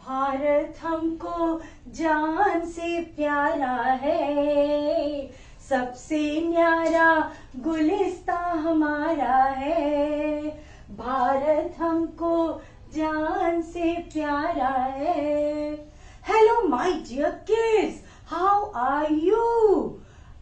भारत हमको जान से प्यारा है, सबसे न्यारा गुलिस्ता हमारा है। भारत हमको जान से प्यारा है। Hello my dear kids, how are you?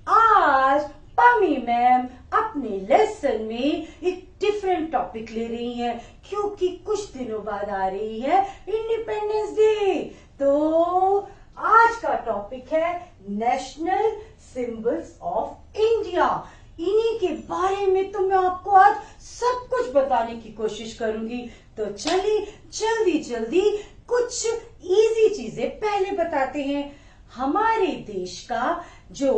आज पमी मैम अपने लेसन में एक डिफरेंट टॉपिक ले रही हैं, क्योंकि कुछ दिनों बाद आ रही है इंडिपेंडेंस डे। तो आज का टॉपिक है नेशनल सिंबल्स ऑफ इंडिया। इन्हीं के बारे में तो मैं आपको आज सब कुछ बताने की कोशिश करूंगी। तो चलिए जल्दी जल्दी कुछ इजी चीजें पहले बताते हैं। हमारे देश का जो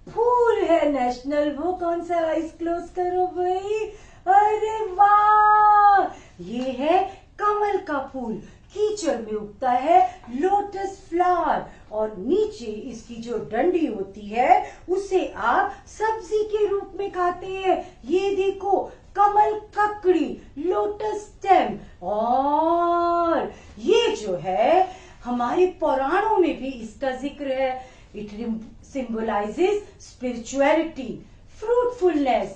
फूल है नेशनल, वो कौन सा? आइज क्लोज करो भाई। अरे वाह, ये है कमल का फूल। कीचड़ में उगता है लोटस फ्लावर, और नीचे इसकी जो डंडी होती है उसे आप सब्जी के रूप में खाते हैं। ये देखो, कमल ककड़ी, लोटस स्टेम। और ये जो है हमारे पुराणों में भी इसका जिक्र है। It symbolizes spirituality, fruitfulness,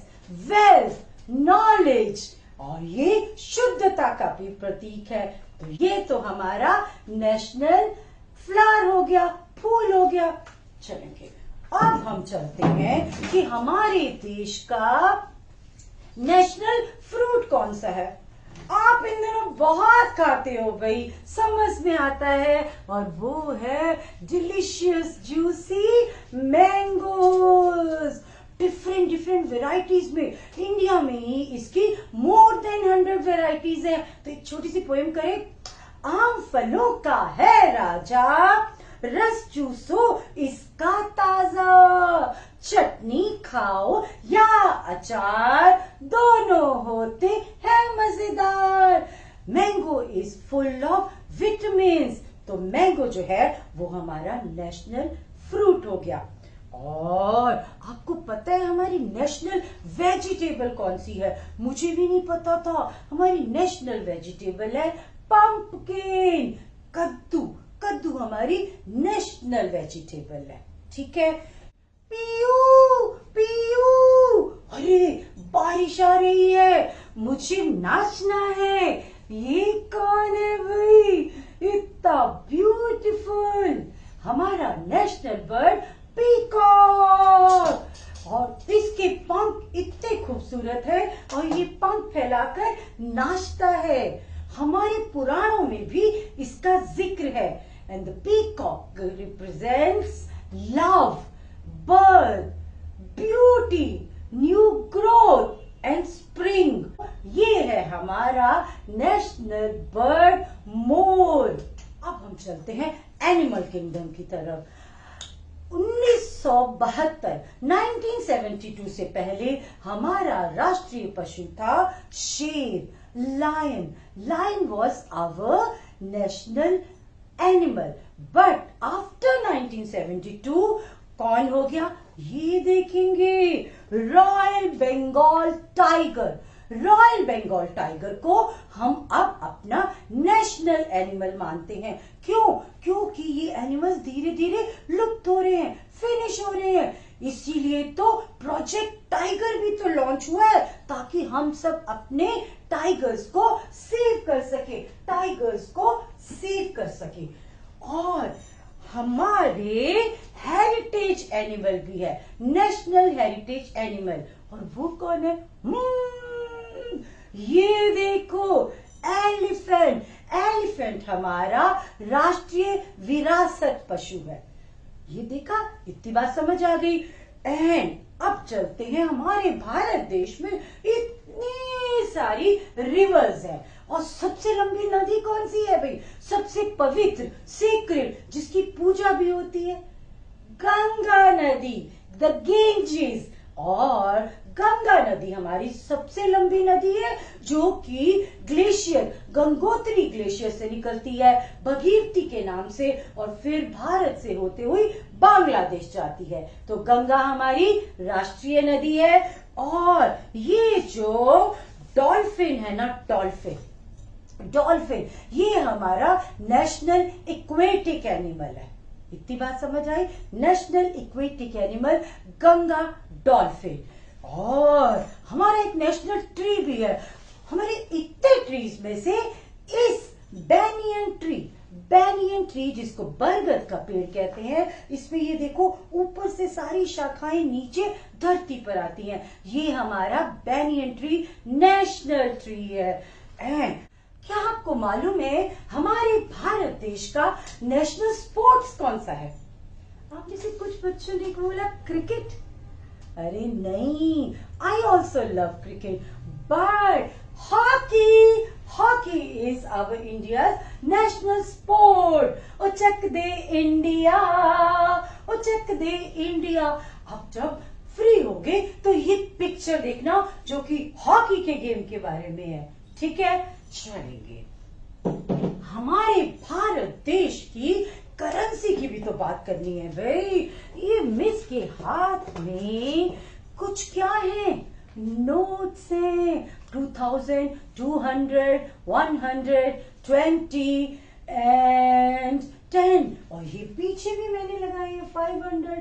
wealth, knowledge, और ये शुद्धता का भी प्रतीक है। तो ये तो हमारा नेशनल फ्लावर हो गया, फूल हो गया। चलेंगे अब हम चलते हैं कि हमारे देश का नेशनल फ्रूट कौन सा है। आप इन दिनों बहुत खाते हो भाई, समझ में आता है, और वो है delicious juicy mangoes. Different different varieties में, इंडिया में ही इसकी मोर देन 100 वेराइटीज है। तो एक छोटी सी पोएम करें। आम फलों का है राजा, रस चूसो इसका ताजा, चटनी खाओ या अचार, दोनों होते हैं मजेदार। Mango is full of vitamin. तो मैंगो जो है वो हमारा नेशनल फ्रूट हो गया। और आपको पता है हमारी नेशनल वेजिटेबल कौन सी है? मुझे भी नहीं पता था। हमारी नेशनल वेजिटेबल है पंपकिन, कद्दू। कद्दू हमारी नेशनल वेजिटेबल है, ठीक है। पीयू पीयू, अरे बारिश आ रही है, मुझे नाचना है। ये कौन है भाई, इतना ब्यूटीफुल? हमारा नेशनल बर्ड पीकॉक, और इसके पंख इतने खूबसूरत है, और ये पंख फैलाकर नाचता है। हमारे पुराणों में भी इसका जिक्र है। And the peacock represents love, birth, beauty, new growth and spring. ये है हमारा नेशनल बर्ड मोर। अब हम चलते हैं एनिमल किंगडम की तरफ। 1972 1972 से पहले हमारा राष्ट्रीय पशु था शेर, lion. Lion was our national animal, but after 1972 कौन हो गया? ये देखेंगे, royal Bengal tiger. Royal Bengal tiger को हम अब अपना नेशनल एनिमल मानते हैं। क्यों? क्योंकि ये एनिमल्स धीरे धीरे लुप्त हो रहे हैं, फिनिश हो रहे हैं। इसीलिए तो प्रोजेक्ट टाइगर भी तो लॉन्च हुआ है, ताकि हम सब अपने टाइगर्स को सेव कर सके, टाइगर्स को सेव कर सके। और हमारे हेरिटेज एनिमल भी है, नेशनल हेरिटेज एनिमल, और वो कौन है? ये देखो, एलिफेंट। एलिफेंट हमारा राष्ट्रीय विरासत पशु है। ये देखा, इतनी बात समझ आ गई। एंड अब चलते हैं, हमारे भारत देश में इतनी सारी रिवर्स हैं, और सबसे लंबी नदी कौन सी है भाई? सबसे पवित्र, सेक्रेड, जिसकी पूजा भी होती है, गंगा नदी, द गेंजेस। और गंगा नदी हमारी सबसे लंबी नदी है, जो कि ग्लेशियर, गंगोत्री ग्लेशियर से निकलती है, भगीरथी के नाम से, और फिर भारत से होते हुए बांग्लादेश जाती है। तो गंगा हमारी राष्ट्रीय नदी है। और ये जो डॉल्फिन है ना, डॉल्फिन, डॉल्फिन, ये हमारा नेशनल इक्वेटिक एनिमल है। इतनी बात समझ आई? National aquatic animal Ganga dolphin. और हमारा एक नेशनल ट्री भी है। हमारे इतने ट्रीज में से इस बैनियन ट्री जिसको बरगद का पेड़ कहते हैं, इसमें ये देखो ऊपर से सारी शाखाएं नीचे धरती पर आती हैं। ये हमारा बैनियन ट्री नेशनल ट्री है। एंड क्या आपको मालूम है हमारे भारत देश का नेशनल स्पोर्ट्स कौन सा है? आप में से कुछ बच्चों ने बोला क्रिकेट। अरे नहीं, I also love cricket, but hockey is our India's national sport. ओ चक दे इंडिया, ओ चक दे इंडिया। अब जब फ्री होगे तो ये पिक्चर देखना जो कि हॉकी के गेम के बारे में है, ठीक है? चलेंगे। हमारे भारत देश की करेंसी की भी तो बात करनी है भाई। ये मिस के हाथ में कुछ क्या है? नोट्स हैं। 2000, 200, 100, 20 एंड 10। और ये पीछे भी मैंने लगाई है 500।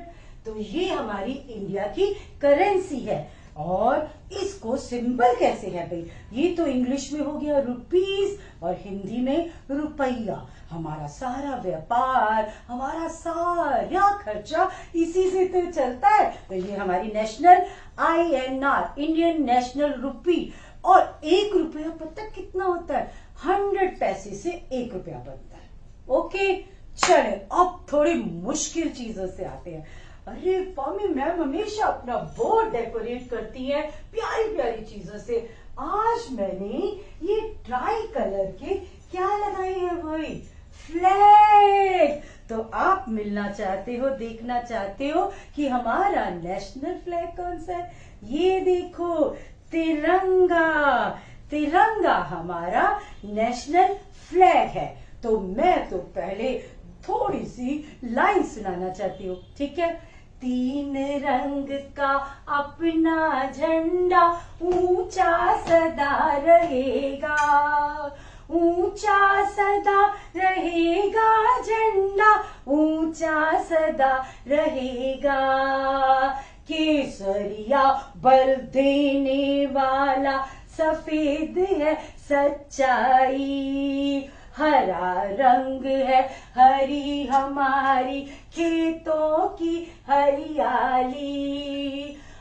तो ये हमारी इंडिया की करेंसी है। और इसको सिंबल कैसे है भाई? ये तो इंग्लिश में हो गया रुपीस और हिंदी में रुपया। हमारा सारा व्यापार, हमारा सारा खर्चा इसी से तो चलता है। तो ये हमारी नेशनल INR, इंडियन नेशनल रुपी। और 1 रुपया पता कितना होता है? 100 पैसे से 1 रुपया बनता है। ओके, चले अब थोड़ी मुश्किल चीजों से आते हैं। अरे पामी मैम हमेशा अपना बोर्ड डेकोरेट करती है प्यारी प्यारी चीजों से। आज मैंने ये ट्राई कलर के क्या लगाए हैं भाई? फ्लैग। तो आप मिलना चाहते हो, देखना चाहते हो कि हमारा नेशनल फ्लैग कौन सा है? ये देखो, तिरंगा। तिरंगा हमारा नेशनल फ्लैग है। तो मैं तो पहले थोड़ी सी लाइन सुनाना चाहती हूँ, ठीक है? 3 रंग का अपना झंडा ऊंचा सदा रहेगा, ऊंचा सदा रहेगा झंडा, ऊंचा सदा रहेगा। केसरिया बल देने वाला सफेद है सच्चाई, हरा रंग है हरी हमारी खेतों की हरियाली।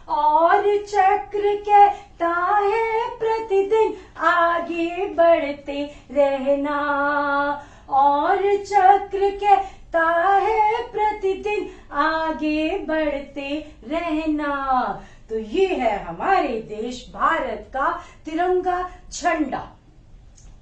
और चक्र कहता है प्रतिदिन आगे बढ़ते रहना, और चक्र कहता है प्रतिदिन आगे बढ़ते रहना। तो ये है हमारे देश भारत का तिरंगा झंडा।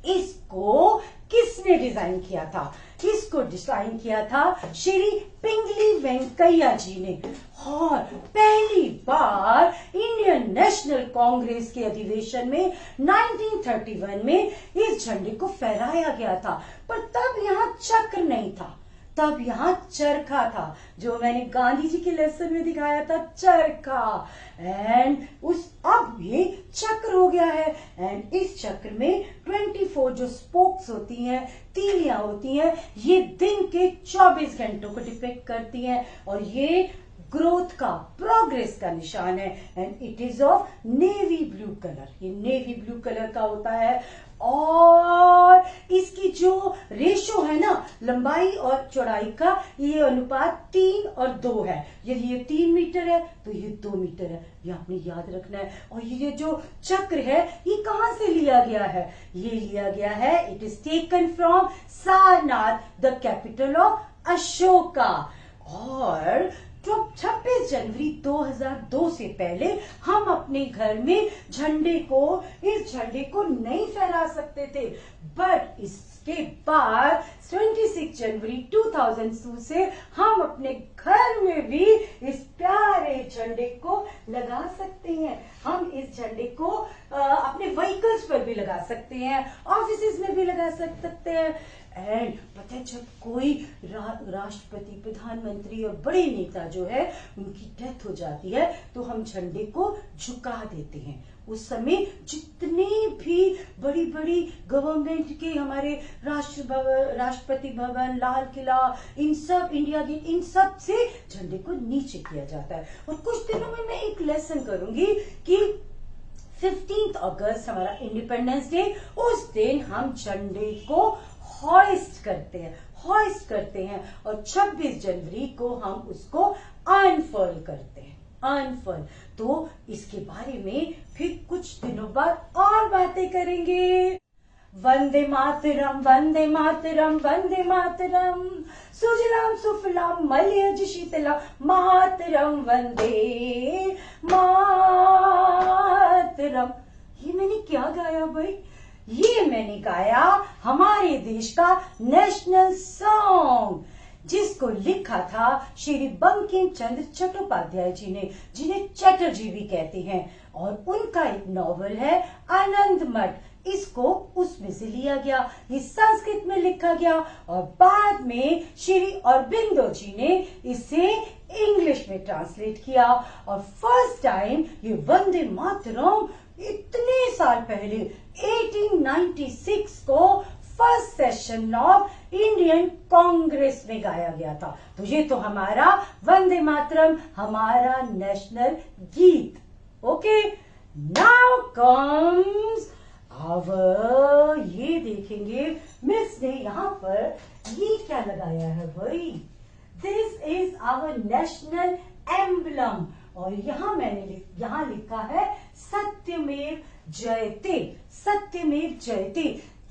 इसको किसने डिजाइन किया था? इसको डिजाइन किया था श्री पिंगली वेंकैया जी ने। और पहली बार इंडियन नेशनल कांग्रेस के अधिवेशन में 1931 में इस झंडे को फहराया गया था। पर तब यहाँ चक्र नहीं था, तब यहाँ चरखा था, जो मैंने गांधी जी के लेसन में दिखाया था, चरखा। एंड अब ये चक्र हो गया है। एंड इस चक्र में 24 जो स्पोक्स होती हैं, तीलियां होती हैं, ये दिन के 24 घंटों को डिपिक्ट करती हैं। और ये ग्रोथ का, प्रोग्रेस का निशान है। And it is of navy blue colour. ये नेवी ब्लू कलर का होता है। और इसकी जो रेशो है ना, लंबाई और चौड़ाई का, ये अनुपात 3 और 2 है। यदि ये 3 मीटर है तो ये 2 मीटर है, ये आपने याद रखना है। और ये जो चक्र है ये कहां से लिया गया है? ये लिया गया है, it is taken from Sarnath, the capital of Ashoka. और तो 26 जनवरी 2002 से पहले हम अपने घर में इस झंडे को नहीं फहरा सकते थे। बट इसके बाद 26 जनवरी 2002 से हम अपने घर में भी इस प्यारे झंडे को लगा सकते हैं। हम इस झंडे को अपने व्हीकल्स पर भी लगा सकते हैं, ऑफिसेज में भी लगा सकते हैं। एंड पता है, जब कोई राष्ट्रपति, प्रधानमंत्री और बड़े नेता जो है उनकी डेथ हो जाती है तो हम झंडे को झुका देते हैं। उस समय जितने भी बड़ी बड़ी गवर्नमेंट के हमारे राष्ट्रपति भवन, लाल किला, इन सब, इंडिया गेट, इन सब से झंडे को नीचे किया जाता है। और कुछ दिनों में मैं एक लेसन करूंगी कि 15 अगस्त हमारा इंडिपेंडेंस डे, उस दिन हम झंडे को हॉइस्ट करते हैं और 26 जनवरी को हम उसको अनफर्ल करते हैं, अनफर्ल। तो इसके बारे में फिर कुछ दिनों बाद और बातें करेंगे। वंदे मातरम, वंदे मातरम, वंदे मातरम, सुजलाम सुफलाम मलयज शीतलाम, मातरम वंदे मातरम। ये मैंने क्या गाया भाई? ये मैंने गाया हमारे देश का नेशनल सॉन्ग, जिसको लिखा था श्री बंकिम चंद्र चट्टोपाध्याय जी ने, जिन्हें चटर्जी भी कहते हैं। और उनका एक नॉवल है आनंद मठ, इसको उसमें से लिया गया, ये संस्कृत में लिखा गया और बाद में श्री अरबिंदो जी ने इसे इंग्लिश में ट्रांसलेट किया। और फर्स्ट टाइम ये वंदे मातरम इतने साल पहले 1896 को first session of Indian Congress में गाया गया था। तो ये तो हमारा वंदे मातरम, हमारा नेशनल गीत। ओके, नाउ कम्स आवर, ये देखेंगे मिस ने यहाँ पर ये क्या लगाया है भाई? This is our national emblem. और यहाँ यहाँ लिखा है सत्यमेव जयते, सत्यमेव जयते।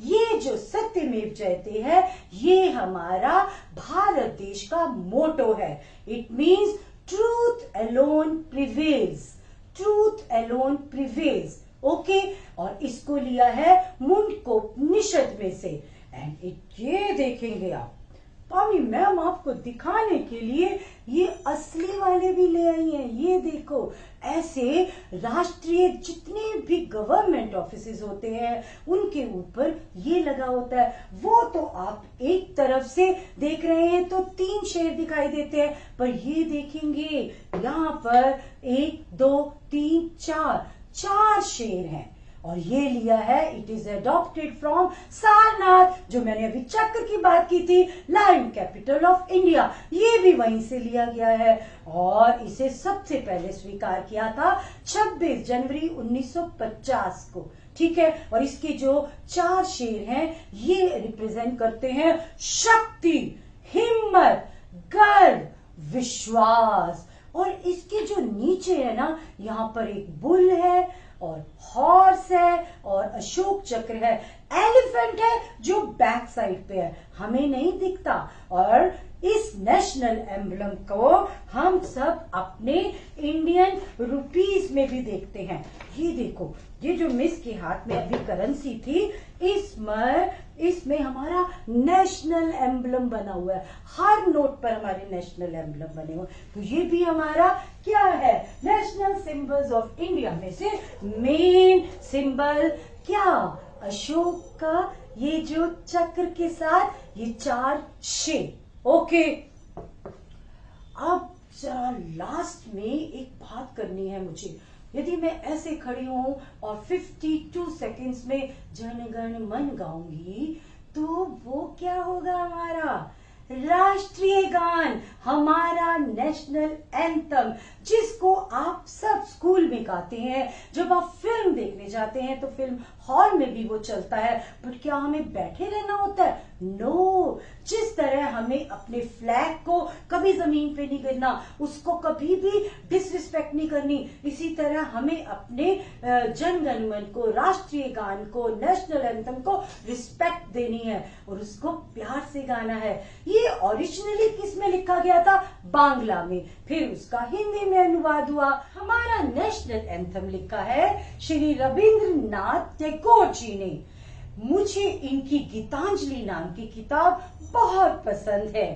ये जो सत्यमेव जयते है, ये हमारा भारत देश का मोटो है। It means truth alone prevails, truth alone prevails. Okay, और इसको लिया है मुंडकोपनिषद में से। एंड ये देखेंगे आप, पामी मैम आपको दिखाने के लिए ये असली वाले भी ले आई हैं। ये देखो, ऐसे राष्ट्रीय जितने भी गवर्नमेंट ऑफिसेज होते हैं उनके ऊपर ये लगा होता है। वो तो आप एक तरफ से देख रहे हैं तो 3 शेर दिखाई देते हैं, पर ये देखेंगे यहाँ पर 1 2 3 4 शेर हैं। और ये लिया है, it is adopted from Sarnath, जो मैंने अभी चक्र की बात की थी, लायन कैपिटल ऑफ इंडिया, ये भी वहीं से लिया गया है। और इसे सबसे पहले स्वीकार किया था 26 जनवरी 1950 को। ठीक है, और इसके जो 4 शेर हैं ये रिप्रेजेंट करते हैं शक्ति, हिम्मत, गर्व, विश्वास। और इसके जो नीचे है ना, यहाँ पर एक बुल है और हॉर्स है और अशोक चक्र है, एलिफेंट है जो बैक साइड पे है, हमें नहीं दिखता। और इस नेशनल एम्बलम को हम सब अपने इंडियन रुपीस में भी देखते हैं। ये देखो, ये जो मिस के हाथ में अभी करेंसी थी, इसमें हमारा नेशनल एम्बलम बना हुआ है। हर नोट पर हमारे नेशनल एम्बलम बने हुए। तो ये भी हमारा क्या है, नेशनल सिंबल्स ऑफ इंडिया में से मेन सिंबल क्या, अशोक का ये जो चक्र के साथ ये 4 शेर। ओके, अब जरा लास्ट में एक बात करनी है मुझे। यदि मैं ऐसे खड़ी हूं और 52 सेकेंड्स में जन गण मन गाऊंगी, तो वो क्या होगा, हमारा राष्ट्रीय गान, हमारा नेशनल एंथम, जिसको आप सब स्कूल में गाते हैं। जब आप फिल्म देखने जाते हैं तो फिल्म हॉल में भी वो चलता है, बट क्या हमें बैठे रहना होता है? नो, जिस तरह हमें अपने फ्लैग को कभी जमीन पे नहीं गिरना, उसको कभी भी डिसरिस्पेक्ट नहीं करनी, इसी तरह हमें अपने जनगण मन को, राष्ट्रीय गान को, नेशनल एंथम को रिस्पेक्ट देनी है और उसको प्यार से गाना है। ये ओरिजिनली किस में लिखा गया था? बांग्ला में, फिर उसका हिंदी में अनुवाद हुआ। हमारा नेशनल एंथम लिखा है श्री रविंद्रनाथ टैगोर जी ने। मुझे इनकी गीतांजलि नाम की किताब बहुत पसंद है।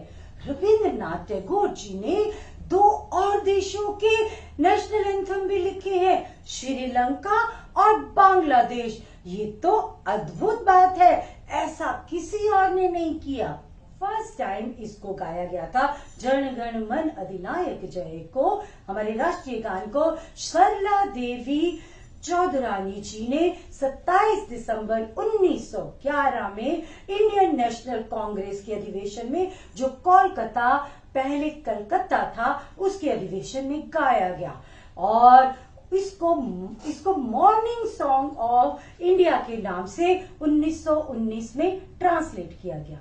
रविंद्रनाथ टैगोर जी ने 2 और देशों के नेशनल एंथम भी लिखे हैं, श्रीलंका और बांग्लादेश। ये तो अद्भुत बात है, ऐसा किसी और ने नहीं किया। फर्स्ट टाइम इसको गाया गया था जन गण मन अधिनायक जय को, हमारे राष्ट्रीय गान को सरला देवी चौधरानी जी ने 27 दिसंबर 1911 में इंडियन नेशनल कांग्रेस के अधिवेशन में, जो कोलकाता पहले कलकत्ता था, उसके अधिवेशन में गाया गया और इसको मॉर्निंग सॉन्ग ऑफ इंडिया के नाम से 1919 में ट्रांसलेट किया गया।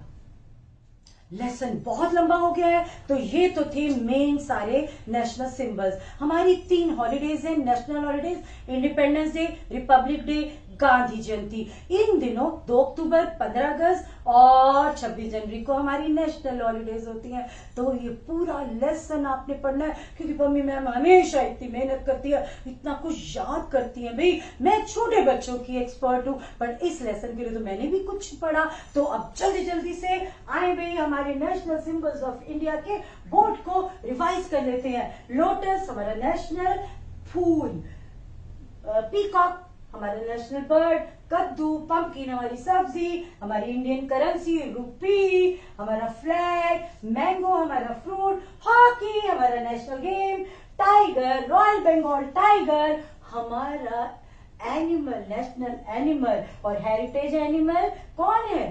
लेसन बहुत लंबा हो गया है, तो ये तो थे मेन सारे नेशनल सिंबल्स। हमारी 3 हॉलीडेज हैं, national holidays, independence day, republic day, Gandhi Jayanti. इन दिनों 2 अक्टूबर, 15 अगस्त और 26 जनवरी को हमारी नेशनल हॉलीडेज होती हैं। तो ये पूरा लेसन आपने पढ़ना है, क्योंकि मम्मी मैम हमेशा इतनी मेहनत करती है, इतना कुछ याद करती है। भाई मैं छोटे बच्चों की एक्सपर्ट हूँ, पर इस लेसन के लिए तो मैंने भी कुछ पढ़ा। तो अब जल्दी जल्दी से आए भाई हमारे नेशनल सिंबल्स ऑफ इंडिया के बोर्ड को रिवाइज कर लेते हैं। लोटस हमारा नेशनल फूल, पीकॉक हमारा नेशनल बर्ड, कद्दू पंपकिन हमारी सब्जी, हमारी इंडियन करेंसी रुपी, हमारा फ्लैग, मैंगो हमारा फ्रूट, हॉकी हमारा national game, tiger royal Bengal tiger हमारा एनिमल, नेशनल एनिमल, और हेरिटेज एनिमल कौन है?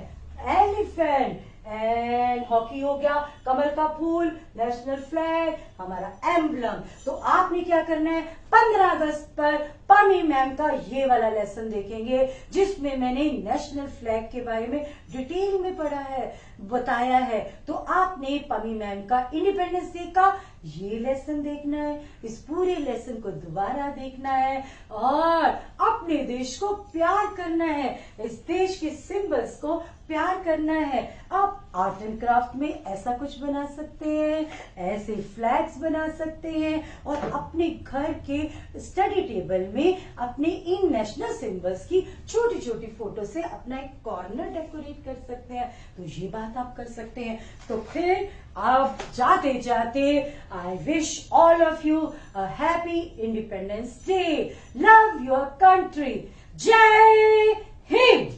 एलिफेंट। एंड हॉकी हो गया, कमल का फूल, नेशनल फ्लैग हमारा एम्बलम। तो आपने क्या करना है, 15 अगस्त पर पमी मैम का ये वाला लेसन देखेंगे, जिसमें मैंने नेशनल फ्लैग के बारे में डिटेल में पढ़ा है, बताया है। तो आपने पमी मैम का इंडिपेंडेंस डे का ये लेसन देखना है, इस पूरे लेसन को दोबारा देखना है और अपने देश को प्यार करना है, इस देश के सिंबल्स को प्यार करना है। आप आर्ट एंड क्राफ्ट में ऐसा कुछ बना सकते हैं, ऐसे फ्लैग्स बना सकते हैं और अपने घर के स्टडी टेबल में अपने इन नेशनल सिंबल्स की छोटी छोटी फोटो से अपना एक कॉर्नर डेकोरेट कर सकते हैं। तो ये बात आप कर सकते हैं। तो फिर आप जाते जाते I wish all of you a happy independence day. Love your country. जय हिंद।